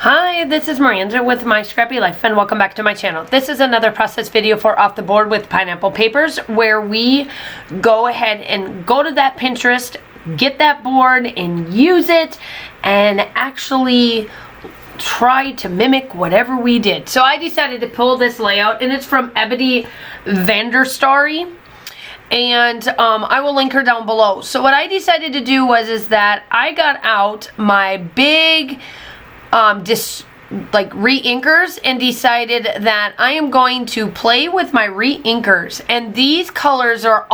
Hi, this is Miranda with My Scrappy Life and welcome back to my channel. This is another process video for Off the Board with Pineapple Papers where we go ahead and go to that Pinterest, get that board and use it and actually try to mimic whatever we did. So I decided to pull this layout and it's from Ebony Vanderstarry. And I will link her down below. So what I decided to do was that I got out my big re-inkers and decided that I am going to play with my re-inkers. And these colors are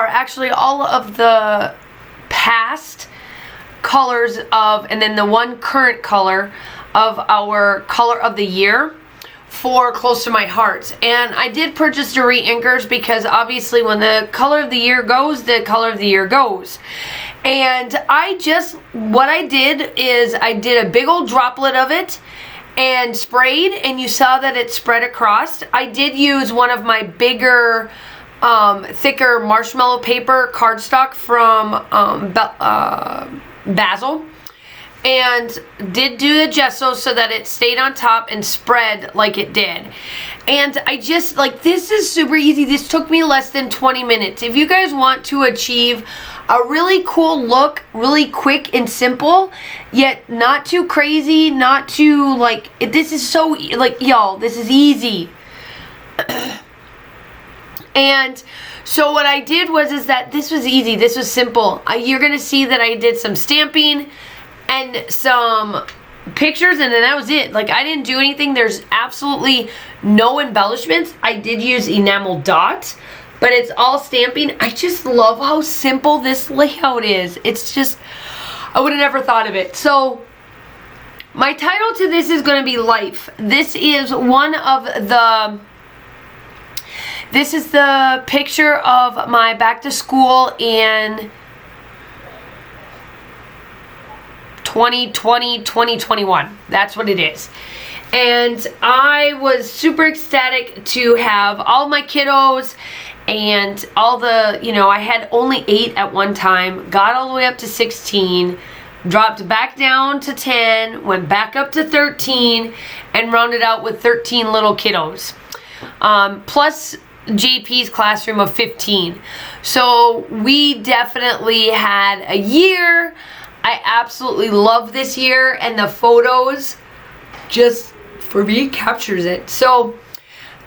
actually all of the past colors of, and then the one current color of our color of the year for Close to My Heart. And I did purchase the re-inkers because obviously when the color of the year goes, the color of the year goes. And what I did is I did a big old droplet of it and sprayed, and you saw that it spread across. I did use one of my bigger, thicker marshmallow paper cardstock from Basil, and did do the gesso so that it stayed on top and spread like it did. And I just, this is super easy. This took me less than 20 minutes. If you guys want to achieve a really cool look, really quick and simple, yet not too crazy, not too, this is so, y'all, this is easy. And so what I did was that this was easy, this was simple. You're gonna see that I did some stamping and some pictures, and then that was it. I didn't do anything. There's absolutely no embellishments. I did use enamel dots, but it's all stamping. I just love how simple this layout is. It's just, I would have never thought of it. So my title to this is going to be Life. This is this is the picture of my back to school in 2020, 2021. That's what it is. And I was super ecstatic to have all my kiddos and all the, I had only 8 at one time, got all the way up to 16, dropped back down to 10, went back up to 13, and rounded out with 13 little kiddos. Plus JP's classroom of 15. So we definitely had a year. I absolutely love this year, and the photos just, for me, captures it. So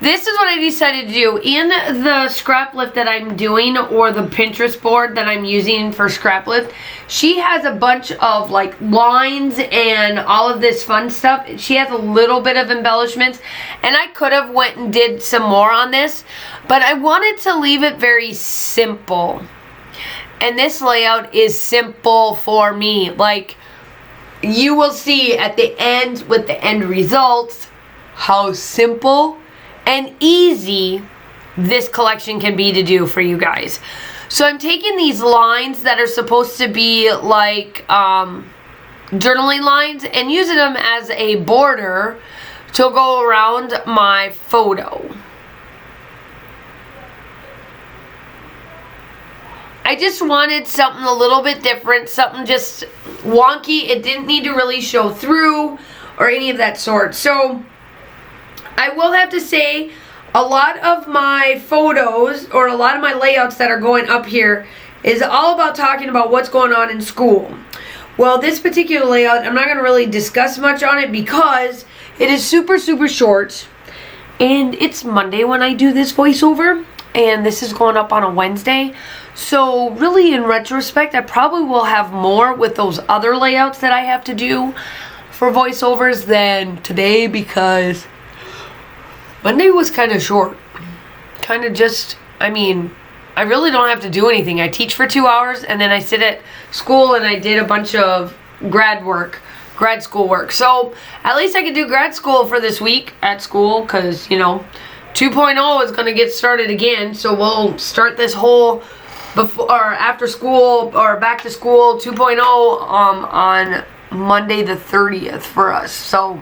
this is what I decided to do. In the scraplift that I'm doing, or the Pinterest board that I'm using for scraplift, she has a bunch of lines and all of this fun stuff. She has a little bit of embellishments, and I could have went and did some more on this, but I wanted to leave it very simple. And this layout is simple for me. You will see at the end with the end results how simple and easy this collection can be to do for you guys. So I'm taking these lines that are supposed to be journaling lines and using them as a border to go around my photo. I just wanted something a little bit different, something just wonky. It didn't need to really show through or any of that sort. So I will have to say a lot of my photos or a lot of my layouts that are going up here is all about talking about what's going on in school. Well, this particular layout, I'm not going to really discuss much on it because it is super, super short. And it's Monday when I do this voiceover. And this is going up on a Wednesday. So really, in retrospect, I probably will have more with those other layouts that I have to do for voiceovers than today, because Monday was kind of short. Kind of just, I really don't have to do anything. I teach for 2 hours, and then I sit at school and I did a bunch of grad school work. So at least I can do grad school for this week at school, because, 2.0 is going to get started again, so we'll start this whole after school or back to school 2.0 on Monday the 30th for us. So,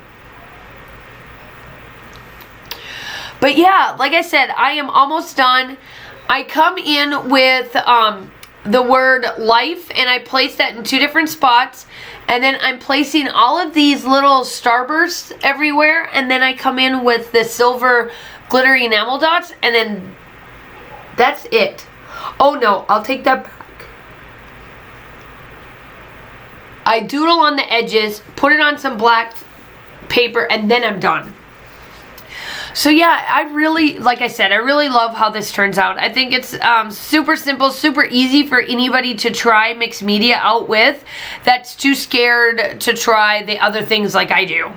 but yeah, like I said, I am almost done. I come in with the word life, and I placed that in 2 different spots. And then I'm placing all of these little starbursts everywhere, and then I come in with the silver glittery enamel dots, and then that's it. Oh no, I'll take that back. I doodle on the edges, put it on some black paper, and then I'm done. So yeah, I really, like I said, I really love how this turns out. I think it's super simple, super easy for anybody to try mixed media out with that's too scared to try the other things like I do.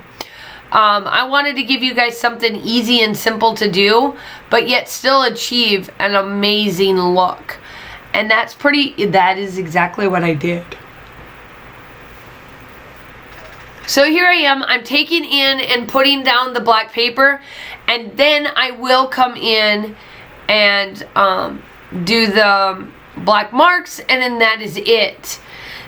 I wanted to give you guys something easy and simple to do, but yet still achieve an amazing look. And that is exactly what I did. So here I am, I'm taking in and putting down the black paper, and then I will come in and do the black marks, and then that is it.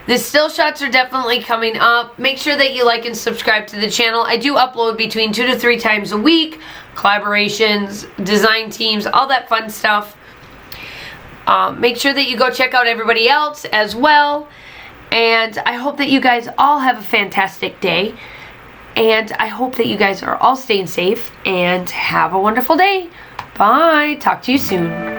The still shots are definitely coming up. Make sure that you like and subscribe to the channel. I do upload between 2 to 3 times a week, collaborations, design teams, all that fun stuff. Make sure that you go check out everybody else as well. And I hope that you guys all have a fantastic day. And I hope that you guys are all staying safe and have a wonderful day. Bye. Talk to you soon.